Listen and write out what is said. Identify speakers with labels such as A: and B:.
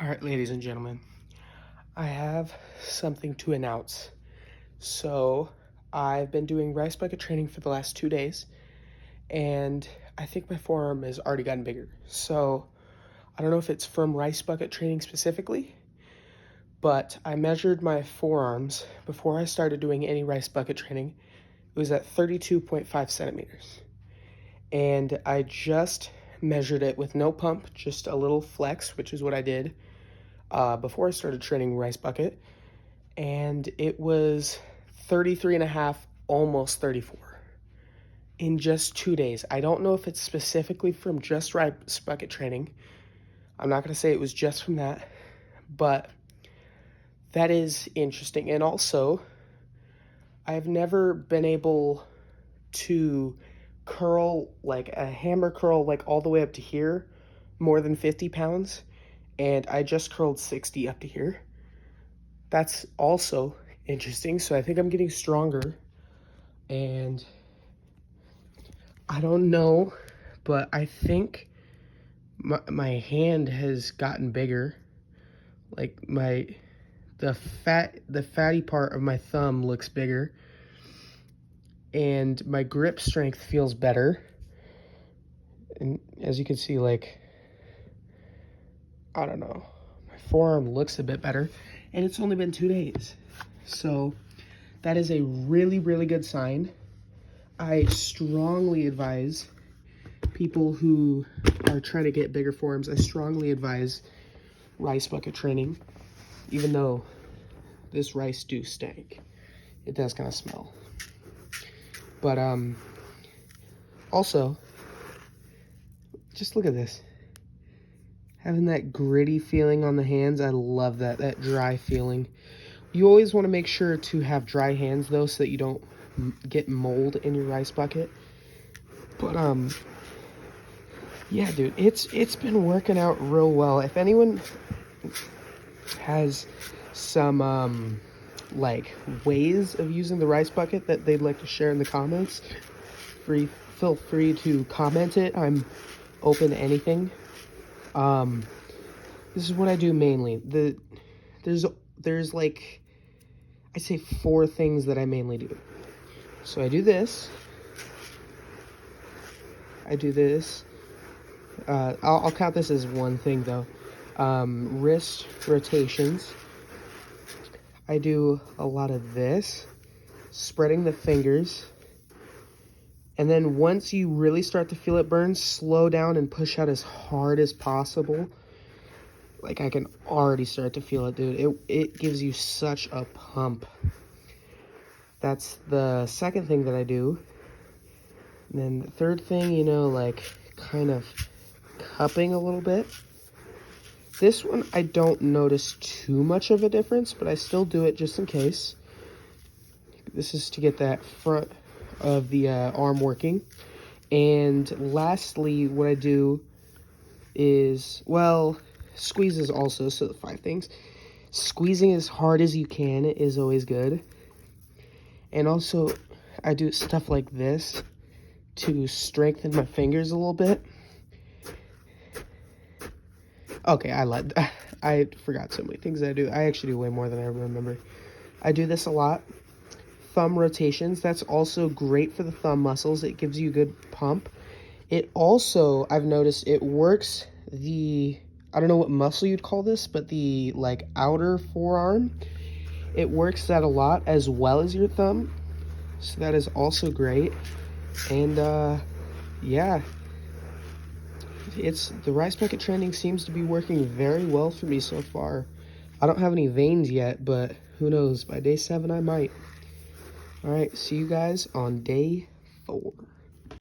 A: All right, ladies and gentlemen, I have something to announce. So, I've been doing rice bucket training for the last 2 days, and I think my forearm has already gotten bigger. So, I don't know if it's from rice bucket training specifically, but I measured my forearms before I started doing any rice bucket training. It was at 32.5 centimeters. And I just measured it with no pump, just a little flex, which is what I did before I started training rice bucket, and it was 33 and a half, almost 34 in just 2 days. I don't know if it's specifically from just rice bucket training. I'm not going to say it was just from that, but that is interesting. And also, I've never been able to curl, like a hammer curl, like all the way up to here, more than 50 pounds. And I just curled 60 up to here. That's also interesting. So I think I'm getting stronger. And I don't know, but I think my hand has gotten bigger. Like the fatty part of my thumb looks bigger. And my grip strength feels better. And as you can see, like, I don't know, my forearm looks a bit better, and it's only been 2 days. So that is a really, really good sign. I strongly advise people who are trying to get bigger forearms, I strongly advise rice bucket training, even though this rice do stank. It does kind of smell. But also, just look at this. Having that gritty feeling on the hands, I love that dry feeling. You always want to make sure to have dry hands though, so that you don't get mold in your rice bucket. But yeah, dude, it's been working out real well. If anyone has some like ways of using the rice bucket that they'd like to share in the comments, feel free to comment it. I'm open to anything. This is what I do mainly. There's like, I'd say 4 things that I mainly do. So I do this. I'll count this as one thing though. Wrist rotations. I do a lot of this, spreading the fingers. And then once you really start to feel it burn, slow down and push out as hard as possible. Like, I can already start to feel it, dude. It gives you such a pump. That's the second thing that I do. And then the third thing, you know, like kind of cupping a little bit. This one, I don't notice too much of a difference, but I still do it just in case. This is to get that front of the arm working. And lastly, what I do is, well, squeezes also. So the 5 things: squeezing as hard as you can is always good. And also, I do stuff like this to strengthen my fingers a little bit. Okay, I forgot so many things I do. I actually do way more than I remember. I do this a lot. Thumb rotations, that's also great for the thumb muscles. It gives you a good pump. It also, I've noticed, it works the, I don't know what muscle you'd call this, but the like outer forearm, it works that a lot as well as your thumb. So that is also great. And yeah, the rice bucket training seems to be working very well for me so far. I don't have any veins yet, but who knows, by day 7 I might. All right, see you guys on day 4.